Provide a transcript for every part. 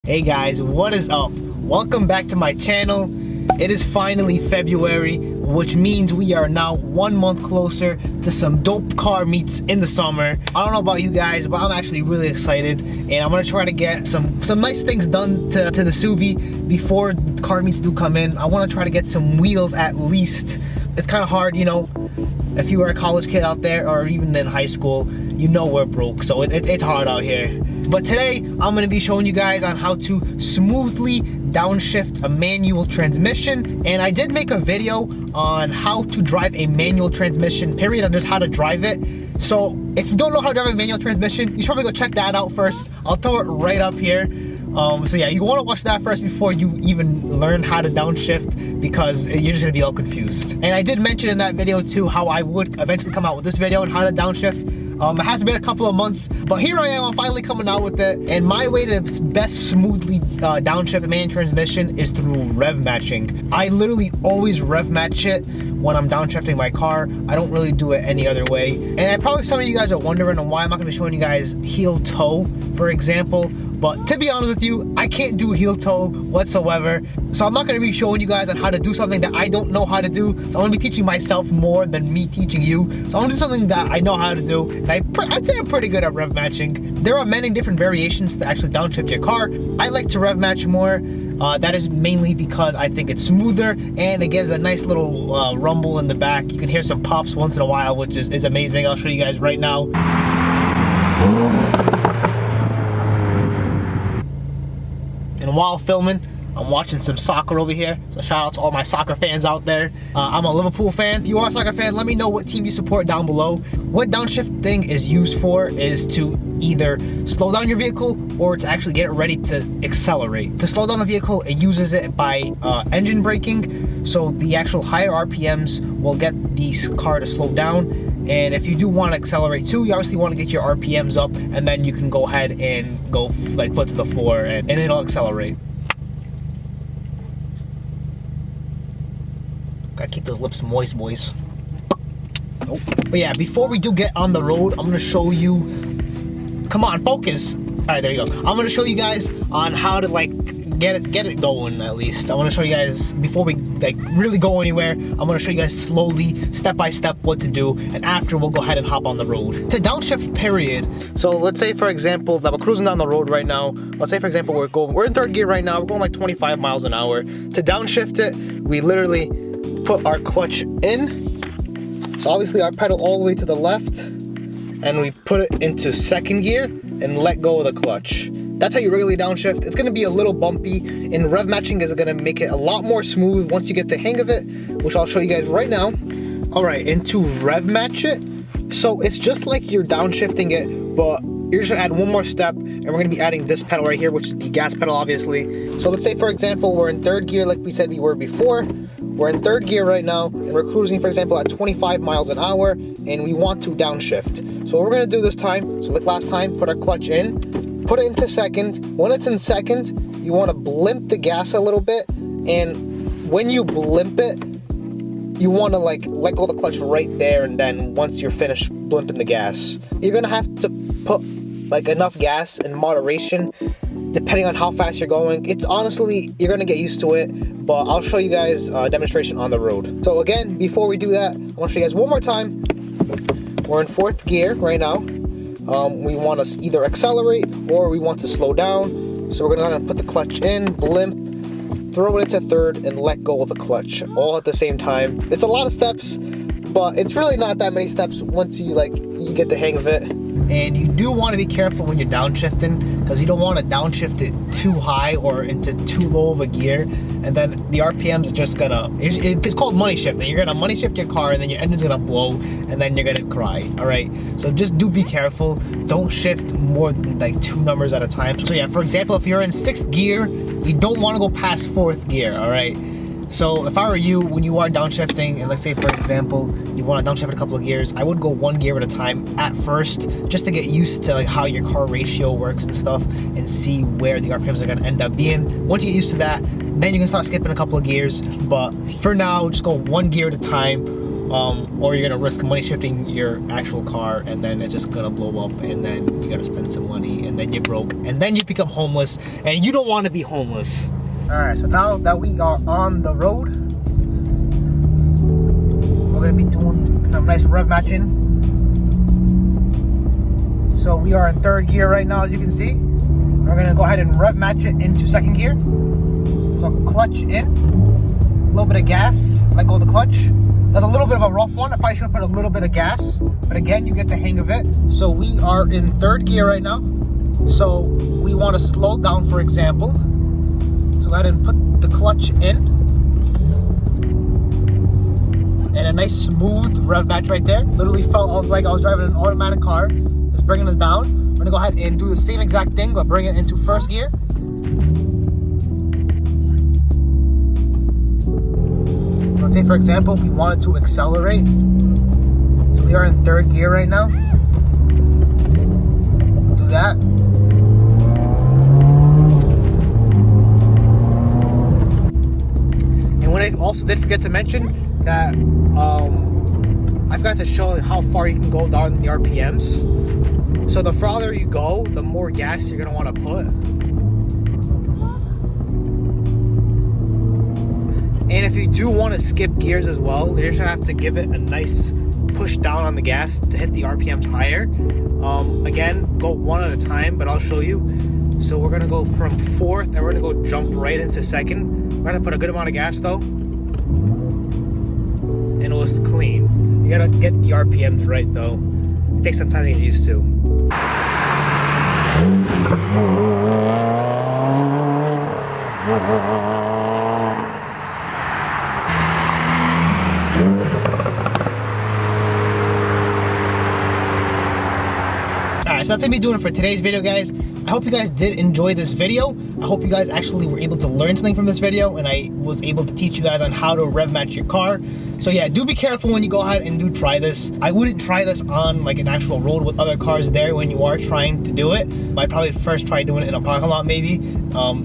Hey guys, what is up? Welcome back to my channel. It is finally February, which means we are now 1 month closer to some dope car meets in the summer. I don't know about you guys, but I'm actually really excited, and I'm gonna try to get some nice things done to the SUBIE before the car meets do come in. I wanna try to get some wheels at least. It's kind of hard, you know, if you were a college kid out there or even in high school, you know we're broke, so it's hard out here. But today, I'm gonna be showing you guys on how to smoothly downshift a manual transmission. And I did make a video on how to drive a manual transmission, period, on just how to drive it. So if you don't know how to drive a manual transmission, you should probably go check that out first. I'll throw it right up here. So yeah, you wanna watch that first before you even learn how to downshift, because you're just gonna be all confused. And I did mention in that video too how I would eventually come out with this video on how to downshift. It has been a couple of months, but here I am, I'm finally coming out with it. And my way to best smoothly downshift a manual transmission is through rev matching. I literally always rev match it when I'm downshifting my car. I don't really do it any other way. And probably some of you guys are wondering on why I'm not gonna be showing you guys heel toe, for example. But to be honest with you, I can't do heel toe whatsoever. So I'm not gonna be showing you guys on how to do something that I don't know how to do. So I'm gonna be teaching myself more than me teaching you. So I'm gonna do something that I know how to do. And I'd say I'm pretty good at rev matching. There are many different variations to actually downshift your car. I like to rev match more. That is mainly because I think it's smoother and it gives a nice little rumble in the back. You can hear some pops once in a while, which is amazing. I'll show you guys right now. And while filming, I'm watching some soccer over here. So shout out to all my soccer fans out there. I'm a Liverpool fan. If you are a soccer fan, let me know what team you support down below. What downshifting is used for is to either slow down your vehicle or to actually get it ready to accelerate. To slow down the vehicle, it uses it by engine braking. So the actual higher RPMs will get the car to slow down. And if you do want to accelerate too, you obviously want to get your RPMs up, and then you can go ahead and go like foot to the floor and it'll accelerate. Gotta keep those lips moist, boys. Nope. But yeah, before we do get on the road, I'm gonna show you, come on, focus. All right, there you go. I'm gonna show you guys on how to like get it going at least. I wanna show you guys, before we like really go anywhere, I'm gonna show you guys slowly, step by step what to do, and after we'll go ahead and hop on the road. To downshift, period. So let's say for example that we're cruising down the road right now. Let's say for example we're in third gear right now, we're going like 25 miles an hour. To downshift it, we literally put our clutch in. So obviously our pedal all the way to the left, and we put it into second gear and let go of the clutch. That's how you really downshift. It's gonna be a little bumpy, and rev matching is gonna make it a lot more smooth once you get the hang of it, which I'll show you guys right now. All right, and to rev match it, so it's just like you're downshifting it, but you're just gonna add one more step, and we're gonna be adding this pedal right here, which is the gas pedal, obviously. So let's say, for example, we're in third gear like we said we were before. We're in third gear right now, and we're cruising, for example, at 25 miles an hour, and we want to downshift. So what we're gonna do this time, so like last time, put our clutch in, put it into second. When it's in second, you wanna blimp the gas a little bit, and when you blimp it, you wanna like let go of the clutch right there, and then once you're finished blimping the gas, you're gonna have to put like enough gas in moderation depending on how fast you're going. It's honestly, you're gonna get used to it, but I'll show you guys a demonstration on the road. So again, before we do that, I wanna show you guys one more time. We're in fourth gear right now. We want to either accelerate or we want to slow down. So we're gonna put the clutch in, blimp, throw it into third, and let go of the clutch all at the same time. It's a lot of steps, but it's really not that many steps once you get the hang of it. And you do want to be careful when you're downshifting, because you don't want to downshift it too high or into too low of a gear, and then the RPMs are just gonna, it's called money shifting. You're gonna money shift your car, and then your engine's gonna blow, and then you're gonna cry. All right, so just do be careful. Don't shift more than like 2 numbers at a time. So yeah, for example, if you're in 6th gear, you don't want to go past 4th gear. All right, so if I were you, when you are downshifting, and let's say for example you want to downshift a couple of gears, I would go 1 gear at a time at first, just to get used to like how your car ratio works and stuff, and see where the RPMs are going to end up being. Once you get used to that, then you can start skipping a couple of gears. But for now, just go 1 gear at a time. or you're gonna risk money shifting your actual car, and then it's just gonna blow up, and then you gotta spend some money, and then you're broke, and then you become homeless, and you don't want to be homeless. All right, so now that we are on the road, we're gonna be doing some nice rev matching. So we are in third gear right now, as you can see. We're gonna go ahead and rev match it into second gear. So clutch in, a little bit of gas, let go of the clutch. That's a little bit of a rough one. I probably should have put a little bit of gas, but again, you get the hang of it. So we are in third gear right now. So we want to slow down, for example. So go ahead and put the clutch in. And a nice smooth rev match right there. Literally felt like I was driving an automatic car. It's bringing us down. We're gonna go ahead and do the same exact thing, but bring it into first gear. Let's say, for example, we wanted to accelerate. So we are in third gear right now. Do that. And what I also did forget to mention that I forgot to show how far you can go down in the RPMs. So the farther you go, the more gas you're gonna want to put. And if you do want to skip gears as well, you're just gonna have to give it a nice push down on the gas to hit the RPMs higher. Again, go one at a time, but I'll show you. So we're gonna go from fourth, and we're gonna go jump right into second. We're gonna put a good amount of gas though, and it was clean. You gotta get the RPMs right though. It takes some time to get used to. Alright, so that's gonna be doing it for today's video, guys. I hope you guys did enjoy this video. I hope you guys actually were able to learn something from this video, and I was able to teach you guys on how to rev match your car. So yeah, do be careful when you go ahead and do try this. I wouldn't try this on like an actual road with other cars there when you are trying to do it. I'd probably first try doing it in a parking lot maybe,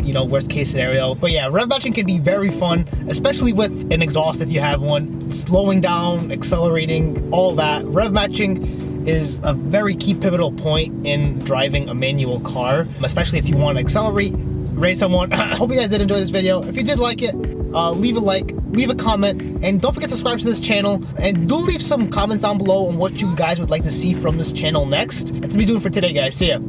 you know, worst case scenario. But yeah, rev matching can be very fun, especially with an exhaust if you have one. Slowing down, accelerating, all that. Rev matching is a very key pivotal point in driving a manual car, especially if you want to accelerate, race someone. I hope you guys did enjoy this video. If you did like it, leave a like, leave a comment, and don't forget to subscribe to this channel, and do leave some comments down below on what you guys would like to see from this channel next. That's me doing for today, guys. See ya.